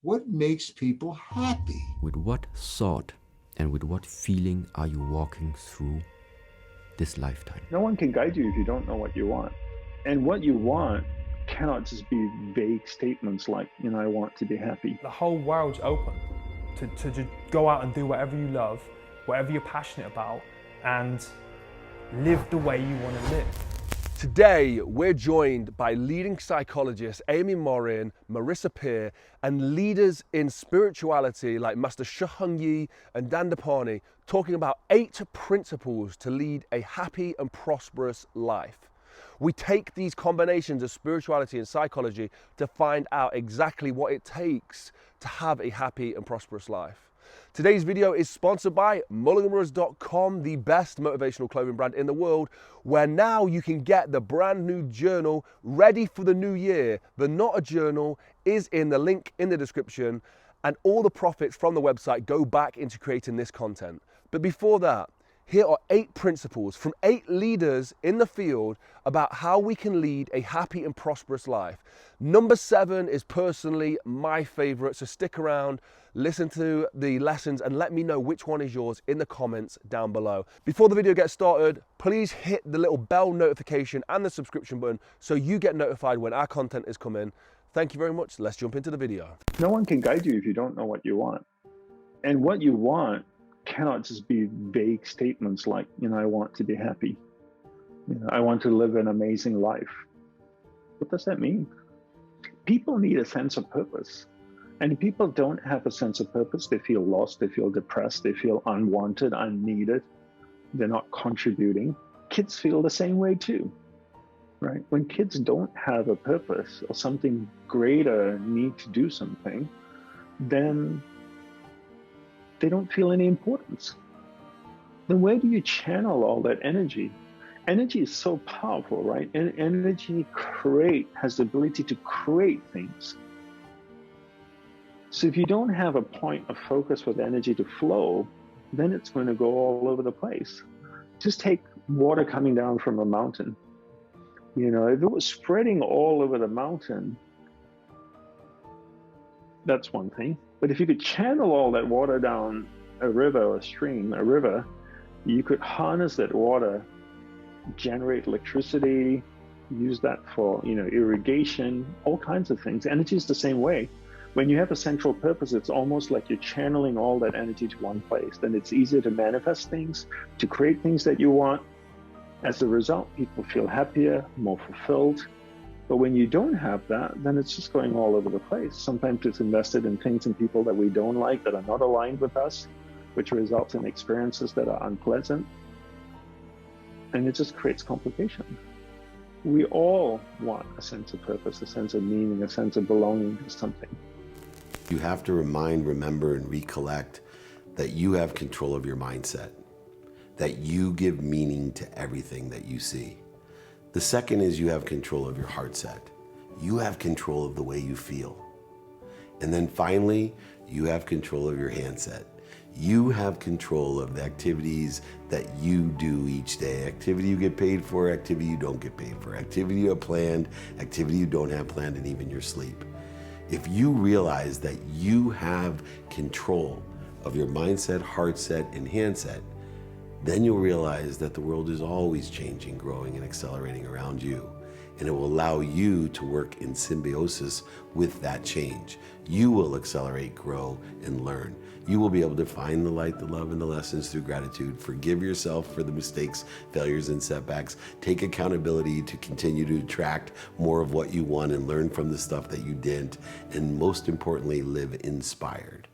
What makes people happy? With what thought and with what feeling are you walking through this lifetime? No one can guide you if you don't know what you want. And what you want cannot just be vague statements like, I want to be happy. The whole world's open to just go out and do whatever you love, whatever you're passionate about, and live the way you want to live. Today, we're joined by leading psychologists Amy Morin, Marisa Peer, and leaders in spirituality like Master Shi Heng Yi and Dandapani, talking about 8 principles to lead a happy and prosperous life. We take these combinations of spirituality and psychology to find out exactly what it takes to have a happy and prosperous life. Today's video is sponsored by Mulliganbrothers.com, the best motivational clothing brand in the world, where now you can get the brand new journal ready for the new year. The Not a Journal is in the link in the description, and all the profits from the website go back into creating this content. But before that, here are 8 principles from 8 leaders in the field about how we can lead a happy and prosperous life. Number 7 is personally my favorite, so stick around, listen to the lessons, and let me know which one is yours in the comments down below. Before the video gets started, please hit the little bell notification and the subscription button so you get notified when our content is coming. Thank you very much. Let's jump into the video. No one can guide you if you don't know what you want. And what you want cannot just be vague statements like, I want to be happy. I want to live an amazing life. What does that mean? People need a sense of purpose. And if people don't have a sense of purpose, they feel lost, they feel depressed, they feel unwanted, unneeded. They're not contributing. Kids feel the same way too, right? When kids don't have a purpose or something greater need to do something, then they don't feel any importance. Then where do you channel all that energy? Energy is so powerful, right? And energy has the ability to create things. So if you don't have a point of focus for the energy to flow, then it's going to go all over the place. Just take water coming down from a mountain. If it was spreading all over the mountain, that's one thing. But if you could channel all that water down a river or a stream, a river, you could harness that water, generate electricity, use that for, irrigation, all kinds of things. Energy is the same way. When you have a central purpose, it's almost like you're channeling all that energy to one place. Then it's easier to manifest things, to create things that you want. As a result, people feel happier, more fulfilled. But when you don't have that, then it's just going all over the place. Sometimes it's invested in things and people that we don't like, that are not aligned with us, which results in experiences that are unpleasant. And it just creates complication. We all want a sense of purpose, a sense of meaning, a sense of belonging to something. You have to remember, and recollect that you have control of your mindset, that you give meaning to everything that you see. The second is you have control of your heart set. You have control of the way you feel. And then finally, you have control of your handset. You have control of the activities that you do each day. Activity you get paid for, activity you don't get paid for, activity you have planned, activity you don't have planned, and even your sleep. If you realize that you have control of your mindset, heart set, and handset, then you'll realize that the world is always changing, growing, and accelerating around you. And it will allow you to work in symbiosis with that change. You will accelerate, grow, and learn. You will be able to find the light, the love, and the lessons through gratitude. Forgive yourself for the mistakes, failures, and setbacks. Take accountability to continue to attract more of what you want and learn from the stuff that you didn't. And most importantly, live inspired.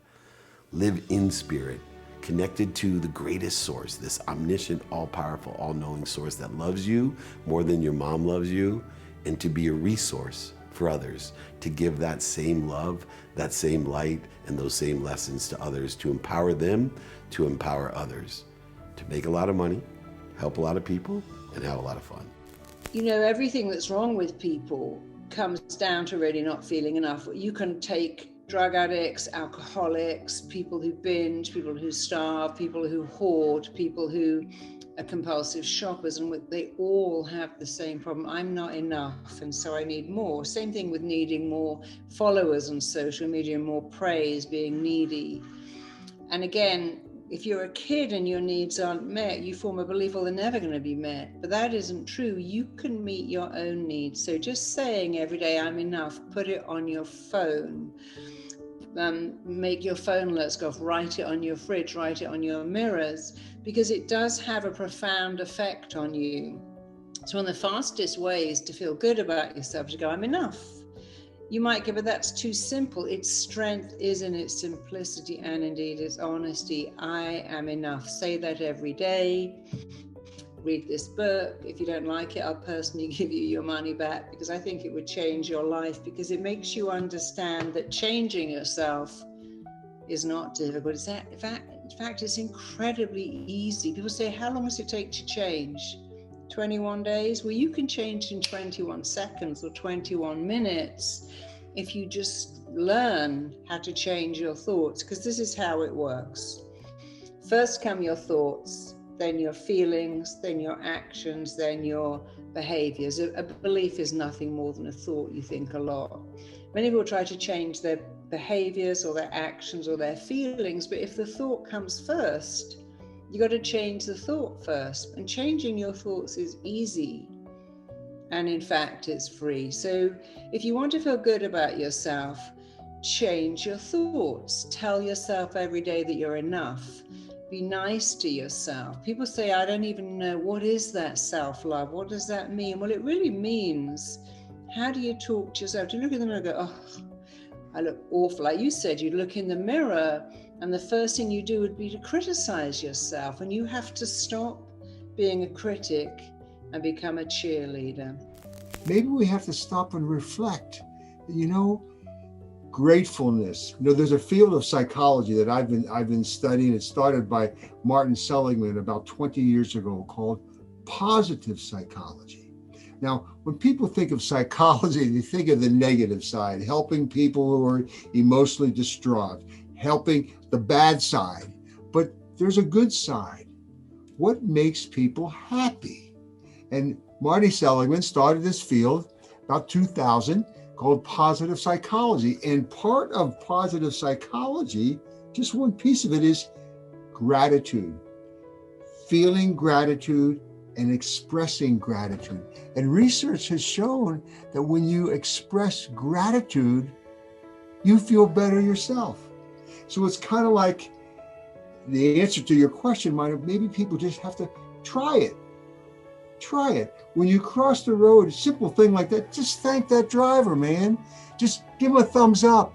Live in spirit, connected to the greatest source, this omniscient, all-powerful, all-knowing source that loves you more than your mom loves you, and to be a resource for others, to give that same love, that same light, and those same lessons to others, to empower them, to empower others, to make a lot of money, help a lot of people, and have a lot of fun. Everything that's wrong with people comes down to really not feeling enough. You can take drug addicts, alcoholics, people who binge, people who starve, people who hoard, people who are compulsive shoppers, and they all have the same problem. I'm not enough, and so I need more. Same thing with needing more followers on social media, more praise, being needy. And again, if you're a kid and your needs aren't met, you form a belief, well, they're never going to be met. But that isn't true. You can meet your own needs. So just saying every day, I'm enough, put it on your phone. Make your phone alerts go off, write it on your fridge, write it on your mirrors, because it does have a profound effect on you. So one of the fastest ways to feel good about yourself is to go, I'm enough. You might go, but that's too simple. Its strength is in its simplicity and indeed its honesty. I am enough. Say that every day. Read this book. If you don't like it, I'll personally give you your money back, because I think it would change your life, because it makes you understand that changing yourself is not difficult. In fact, it's incredibly easy. People say, how long does it take to change? 21 days? Well, you can change in 21 seconds or 21 minutes if you just learn how to change your thoughts, because this is how it works. First come your thoughts, then your feelings, then your actions, then your behaviors. A belief is nothing more than a thought. You think a lot. Many people try to change their behaviors or their actions or their feelings, but if the thought comes first, you got to change the thought first. And changing your thoughts is easy. And in fact, it's free. So if you want to feel good about yourself, change your thoughts. Tell yourself every day that you're enough. Be nice to yourself. People say, I don't even know, what is that self-love? What does that mean? Well, it really means, how do you talk to yourself? Do you look in the mirror and go, oh, I look awful? Like you said, you look in the mirror and the first thing you do would be to criticize yourself. And you have to stop being a critic and become a cheerleader. Maybe we have to stop and reflect. Gratefulness. There's a field of psychology that I've been studying. It started by Martin Seligman about 20 years ago, called positive psychology. Now, when people think of psychology, they think of the negative side, helping people who are emotionally distraught, helping the bad side. But there's a good side. What makes people happy? And Marty Seligman started this field about 2000, called positive psychology. And part of positive psychology, just one piece of it, is gratitude. Feeling gratitude and expressing gratitude. And research has shown that when you express gratitude, you feel better yourself. So it's kind of like the answer to your question, maybe people just have to try it. Try it. When you cross the road, a simple thing like that, just thank that driver, man. Just give them a thumbs up,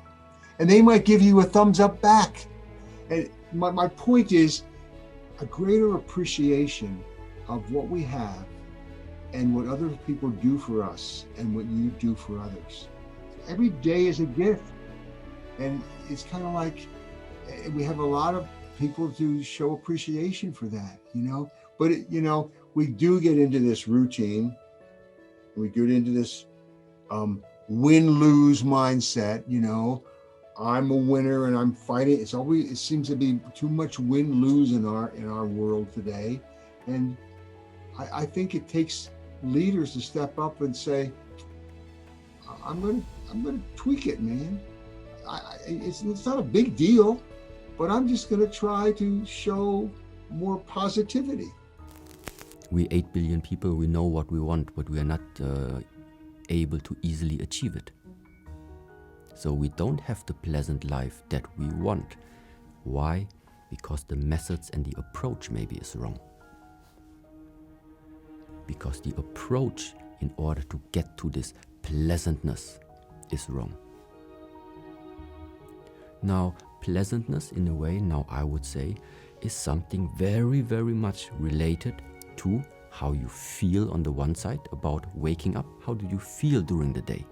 and they might give you a thumbs up back. And my point is a greater appreciation of what we have and what other people do for us and what you do for others. Every day is a gift. And it's kind of like we have a lot of people to show appreciation for that, But, we do get into this routine. We get into this win-lose mindset, I'm a winner and I'm fighting. It seems to be too much win-lose in our world today. And I think it takes leaders to step up and say, I'm gonna tweak it, man. It's not a big deal, but I'm just gonna try to show more positivity. We 8 billion people, we know what we want, but we are not able to easily achieve it. So we don't have the pleasant life that we want. Why? Because the methods and the approach maybe is wrong. Because the approach in order to get to this pleasantness is wrong. Now, pleasantness in a way, now I would say, is something very, very much related to how you feel on the one side about waking up. How do you feel during the day?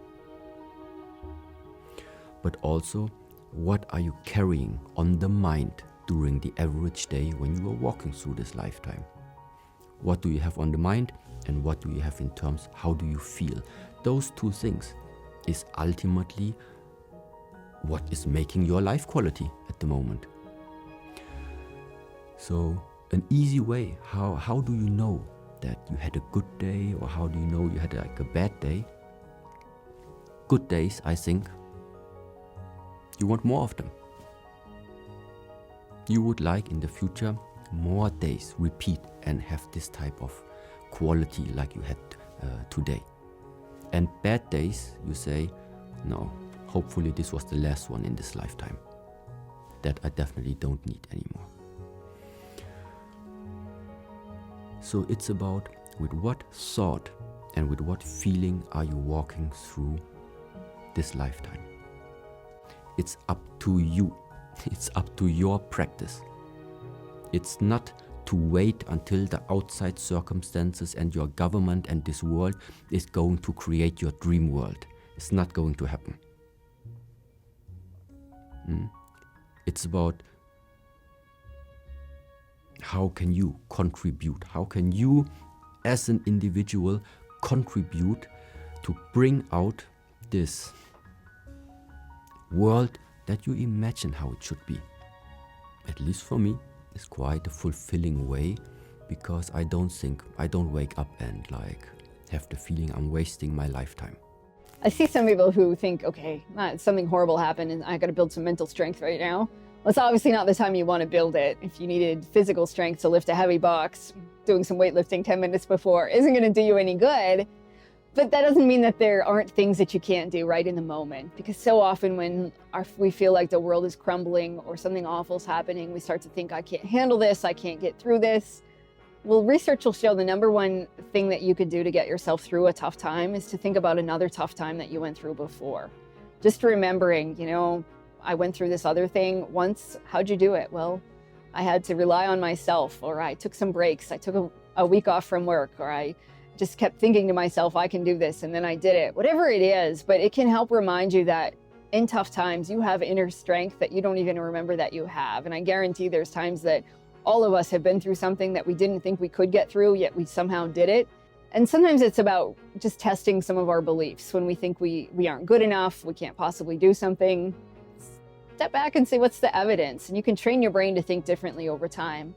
But also, what are you carrying on the mind during the average day when you are walking through this lifetime? What do you have on the mind, and what do you have in terms, how do you feel? Those two things is ultimately what is making your life quality at the moment. So an easy way. How do you know that you had a good day, or how do you know you had like a bad day? Good days, I think, you want more of them. You would like in the future more days repeat and have this type of quality like you had today. And bad days, you say, no, hopefully this was the last one in this lifetime. That I definitely don't need anymore. So it's about with what thought and with what feeling are you walking through this lifetime. It's up to you. It's up to your practice. It's not to wait until the outside circumstances and your government and this world is going to create your dream world. It's not going to happen. It's about how can you contribute? How can you as an individual contribute to bring out this world that you imagine how it should be? At least for me, it's quite a fulfilling way, because I don't wake up and like have the feeling I'm wasting my lifetime. I see some people who think, okay, something horrible happened and I got to build some mental strength right now. Well, it's obviously not the time you want to build it. If you needed physical strength to lift a heavy box, doing some weightlifting 10 minutes before isn't going to do you any good. But that doesn't mean that there aren't things that you can't do right in the moment. Because so often when we feel like the world is crumbling or something awful is happening, we start to think, I can't handle this, I can't get through this. Well, research will show the number one thing that you could do to get yourself through a tough time is to think about another tough time that you went through before. Just remembering, I went through this other thing once. How'd you do it? Well, I had to rely on myself, or I took some breaks. I took a week off from work, or I just kept thinking to myself, I can do this, and then I did it. Whatever it is, but it can help remind you that in tough times, you have inner strength that you don't even remember that you have. And I guarantee there's times that all of us have been through something that we didn't think we could get through, yet we somehow did it. And sometimes it's about just testing some of our beliefs. When we think we aren't good enough, we can't possibly do something, step back and say, what's the evidence? And you can train your brain to think differently over time.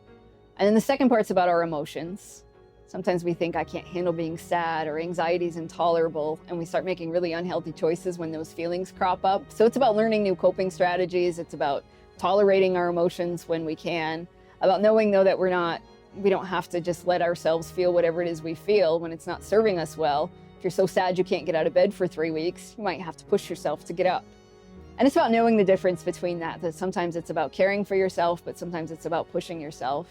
And then the second part's about our emotions. Sometimes we think I can't handle being sad, or anxiety is intolerable, and we start making really unhealthy choices when those feelings crop up. So it's about learning new coping strategies. It's about tolerating our emotions when we can, about knowing though that we don't have to just let ourselves feel whatever it is we feel when it's not serving us well. If you're so sad you can't get out of bed for 3 weeks, you might have to push yourself to get up. And it's about knowing the difference between that sometimes it's about caring for yourself, but sometimes it's about pushing yourself.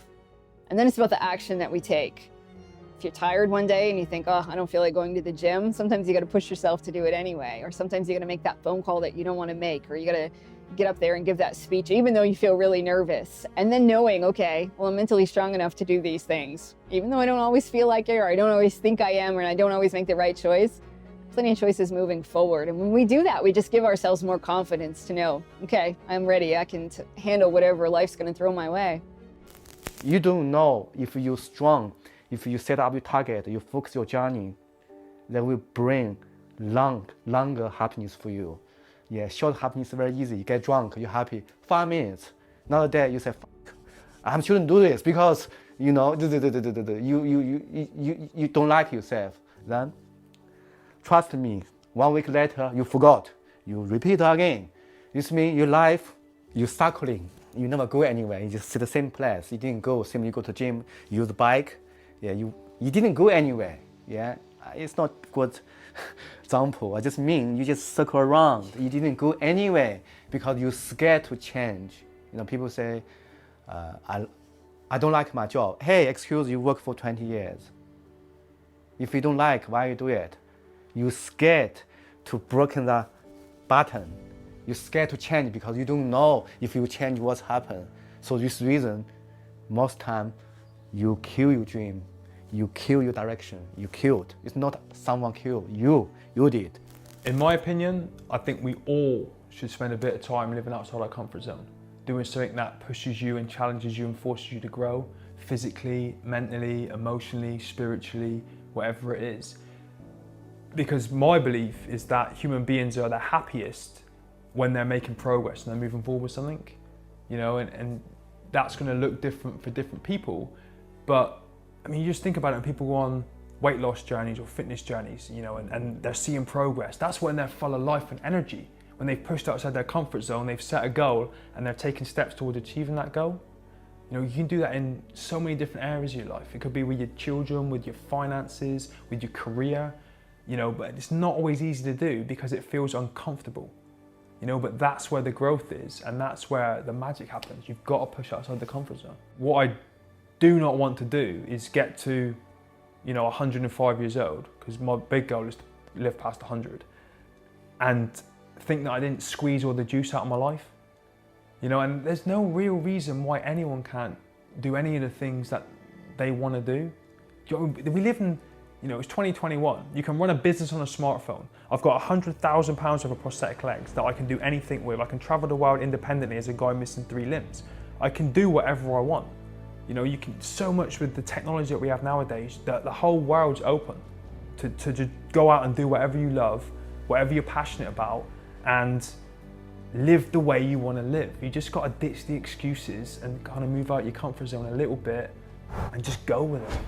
And then it's about the action that we take. If you're tired one day and you think, oh, I don't feel like going to the gym, sometimes you got to push yourself to do it anyway. Or sometimes you got to make that phone call that you don't want to make, or you got to get up there and give that speech, even though you feel really nervous. And then knowing, okay, well, I'm mentally strong enough to do these things. Even though I don't always feel like it, or I don't always think I am, or I don't always make the right choice, plenty of choices moving forward. And when we do that, we just give ourselves more confidence to know, okay, I'm ready. I can handle whatever life's going to throw my way. You don't know if you're strong. If you set up your target, you focus your journey, that will bring longer happiness for you. Yeah, short happiness is very easy. You get drunk, you're happy. 5 minutes. Another day you say, fuck, I shouldn't do this because you don't like yourself. Then trust me, 1 week later you forgot. You repeat again. This means your life, you're circling. You never go anywhere. You just sit the same place. You didn't go. Same you go to gym, you use the bike. Yeah, you didn't go anywhere. Yeah, it's not good example. I just mean you just circle around. You didn't go anywhere because you're scared to change. People say, I don't like my job. Hey, excuse you work for 20 years. If you don't like, why you do it? You're scared to broken the button. You're scared to change because you don't know if you change what's happened. So this reason, most time, you kill your dream, you kill your direction, you killed. It's not someone killed, you did. In my opinion, I think we all should spend a bit of time living outside our comfort zone, doing something that pushes you and challenges you and forces you to grow physically, mentally, emotionally, spiritually, whatever it is. Because my belief is that human beings are the happiest when they're making progress and they're moving forward with something, and that's going to look different for different people. But I mean, you just think about it, and people go on weight loss journeys or fitness journeys, you know, and they're seeing progress. That's when they're full of life and energy. When they've pushed outside their comfort zone, they've set a goal and they're taking steps towards achieving that goal. You know, you can do that in so many different areas of your life. It could be with your children, with your finances, with your career, you know, but it's not always easy to do because it feels uncomfortable, you know, but that's where the growth is, and that's where the magic happens. You've got to push outside the comfort zone. What I do not want to do is get to, you know, 105 years old, because my big goal is to live past 100, and think that I didn't squeeze all the juice out of my life. You know, and there's no real reason why anyone can't do any of the things that they want to do. We live in, you know, it's 2021. You can run a business on a smartphone. I've got 100,000 pounds worth of prosthetic legs that I can do anything with. I can travel the world independently as a guy missing 3 limbs. I can do whatever I want. You know, you can so much with the technology that we have nowadays, that the whole world's open to just go out and do whatever you love, whatever you're passionate about, and live the way you want to live. You just got to ditch the excuses and kind of move out your comfort zone a little bit and just go with it.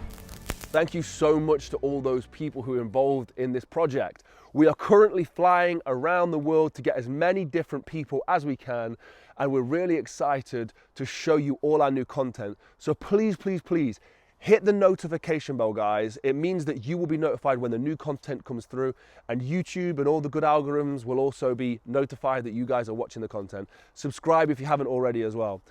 Thank you so much to all those people who are involved in this project. We are currently flying around the world to get as many different people as we can, and we're really excited to show you all our new content. So please, please, please, hit the notification bell, guys. It means that you will be notified when the new content comes through, and YouTube and all the good algorithms will also be notified that you guys are watching the content. Subscribe if you haven't already as well.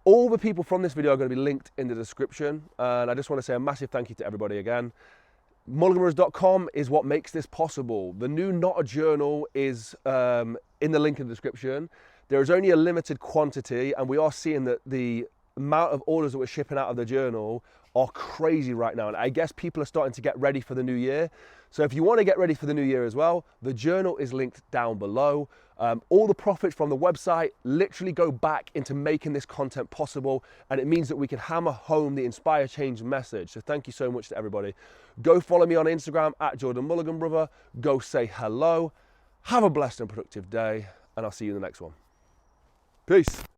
All the people from this video are going to be linked in the description, and I just want to say a massive thank you to everybody again. Mulliganbrothers.com is what makes this possible. The new Not a Journal is in the link in the description. There is only a limited quantity, and we are seeing that the amount of orders that we're shipping out of the journal are crazy right now, and I guess people are starting to get ready for the new year. So if you want to get ready for the new year as well, the journal is linked down below. All the profits from the website literally go back into making this content possible, and it means that we can hammer home the Inspire Change message. So thank you so much to everybody. Go follow me on Instagram at Jordan Mulligan Brother. Go say hello. Have a blessed and productive day, and I'll see you in the next one. Peace.